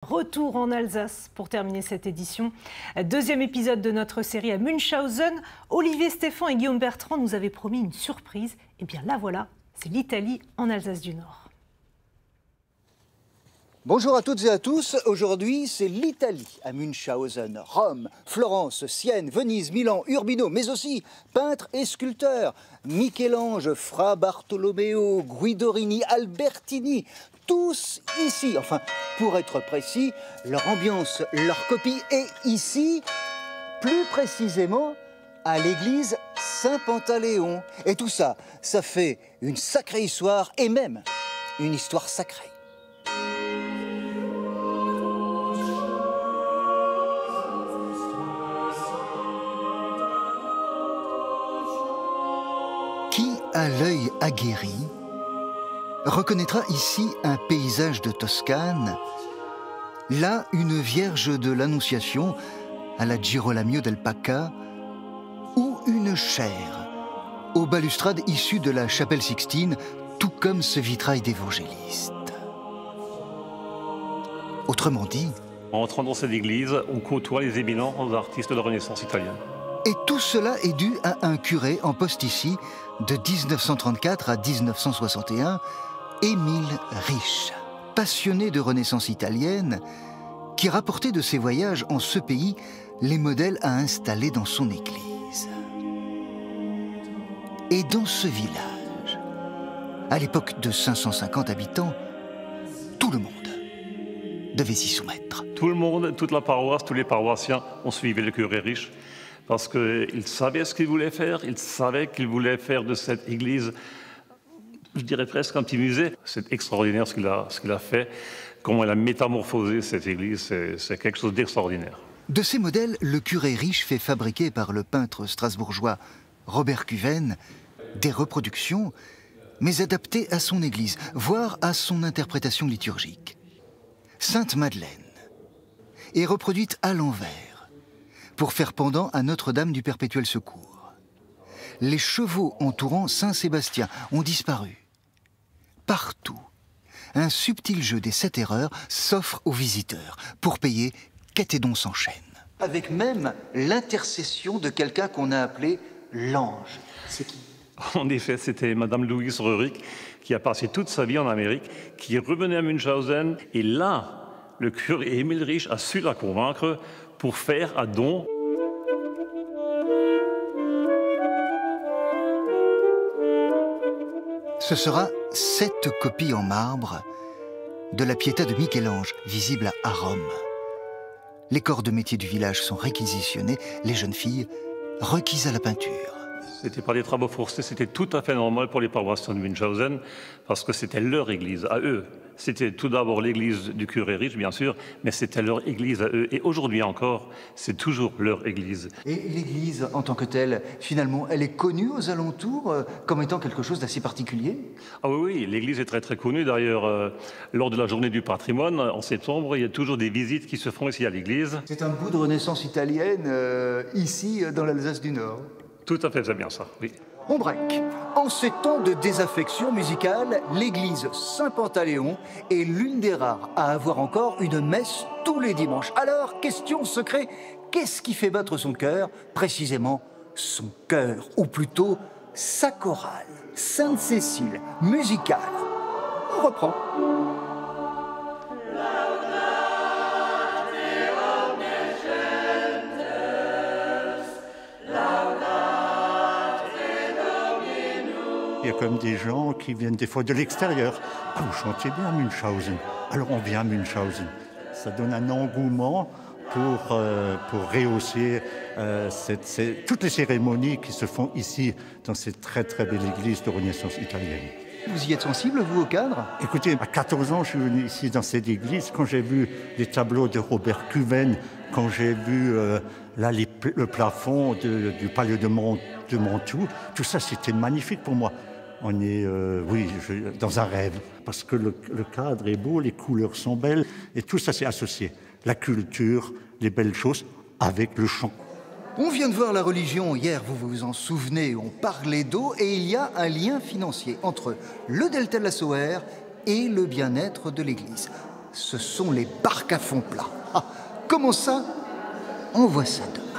Retour en Alsace pour terminer cette édition. Deuxième épisode de notre série à Münchhausen. Olivier Stéphan et Guillaume Bertrand nous avaient promis une surprise. Et bien la voilà, c'est l'Italie en Alsace du Nord. Bonjour à toutes et à tous. Aujourd'hui, c'est l'Italie à Münchhausen. Rome, Florence, Sienne, Venise, Milan, Urbino, mais aussi peintres et sculpteurs. Michel-Ange, Fra Bartolomeo, Guidorini, Albertini, tous ici. Enfin, pour être précis, leur ambiance, leur copie est ici, plus précisément à l'église Saint-Pantaléon. Et tout ça, ça fait une sacrée histoire et même une histoire sacrée. Qui a l'œil aguerri reconnaîtra ici un paysage de Toscane, là une Vierge de l'Annonciation à la Girolamo del Pacca, ou une chaire aux balustrades issues de la chapelle Sixtine, tout comme ce vitrail d'évangéliste. Autrement dit, en entrant dans cette église, on côtoie les éminents artistes de la Renaissance italienne. Et tout cela est dû à un curé en poste ici, de 1934 à 1961, Émile Riche, passionné de Renaissance italienne, qui rapportait de ses voyages en ce pays les modèles à installer dans son église. Et dans ce village, à l'époque de 550 habitants, tout le monde devait s'y soumettre. Tout le monde, toute la paroisse, tous les paroissiens ont suivi le curé Riche parce qu'il savait ce qu'il voulait faire, il savait qu'il voulait faire de cette église, je dirais presque un petit musée. C'est extraordinaire ce qu'il a fait, comment il a métamorphosé cette église, c'est quelque chose d'extraordinaire. De ces modèles, le curé Riche fait fabriquer par le peintre strasbourgeois Robert Cuven des reproductions, mais adaptées à son église, voire à son interprétation liturgique. Sainte-Madeleine est reproduite à l'envers pour faire pendant à Notre-Dame du Perpétuel Secours. Les chevaux entourant Saint-Sébastien ont disparu. Partout, un subtil jeu des 7 erreurs s'offre aux visiteurs. Pour payer, Quétedon s'enchaîne. Avec même l'intercession de quelqu'un qu'on a appelé l'ange. C'est qui? En effet, c'était Madame Louise Röhrig qui a passé toute sa vie en Amérique, qui revenait à Münchhausen. Et là, le curé Émile Riche a su la convaincre pour faire un don. Ce sera 7 copies en marbre de la Pietà de Michel-Ange, visible à Rome. Les corps de métier du village sont réquisitionnés, les jeunes filles requises à la peinture. C'était pas des travaux forcés, c'était tout à fait normal pour les paroissiens de Münchhausen, parce que c'était leur église, à eux. C'était tout d'abord l'église du curé Riche, bien sûr, mais c'était leur église à eux. Et aujourd'hui encore, c'est toujours leur église. Et l'église, en tant que telle, finalement, elle est connue aux alentours comme étant quelque chose d'assez particulier? Ah oui, l'église est très très connue. D'ailleurs, lors de la journée du patrimoine, en septembre, il y a toujours des visites qui se font ici à l'église. C'est un bout de Renaissance italienne, ici, dans l'Alsace du Nord. Tout à fait, c'est bien ça, oui. On break. En ces temps de désaffection musicale, l'église Saint-Pantaléon est l'une des rares à avoir encore une messe tous les dimanches. Alors, question secret, qu'est-ce qui fait battre son cœur? Précisément, son cœur, ou plutôt sa chorale, Sainte-Cécile, musicale. On reprend. Il y a comme des gens qui viennent des fois de l'extérieur. Ah, vous chantez bien Münchhausen. Alors on vient à Münchhausen. Ça donne un engouement pour rehausser toutes les cérémonies qui se font ici, dans cette très très belle église de Renaissance italienne. Vous y êtes sensible, vous, au cadre? Écoutez, à 14 ans, je suis venu ici dans cette église. Quand j'ai vu les tableaux de Robert Cuven, quand j'ai vu là, le plafond du palais de Mantoue, tout ça, c'était magnifique pour moi. On est, dans un rêve, parce que le cadre est beau, les couleurs sont belles, et tout ça, c'est associé. La culture, les belles choses, avec le chant. On vient de voir la religion hier, vous vous en souvenez, on parlait d'eau et il y a un lien financier entre le delta de la Sauer et le bien-être de l'Église. ce sont les barques à fond plat. Ah, comment ça? On voit ça demain.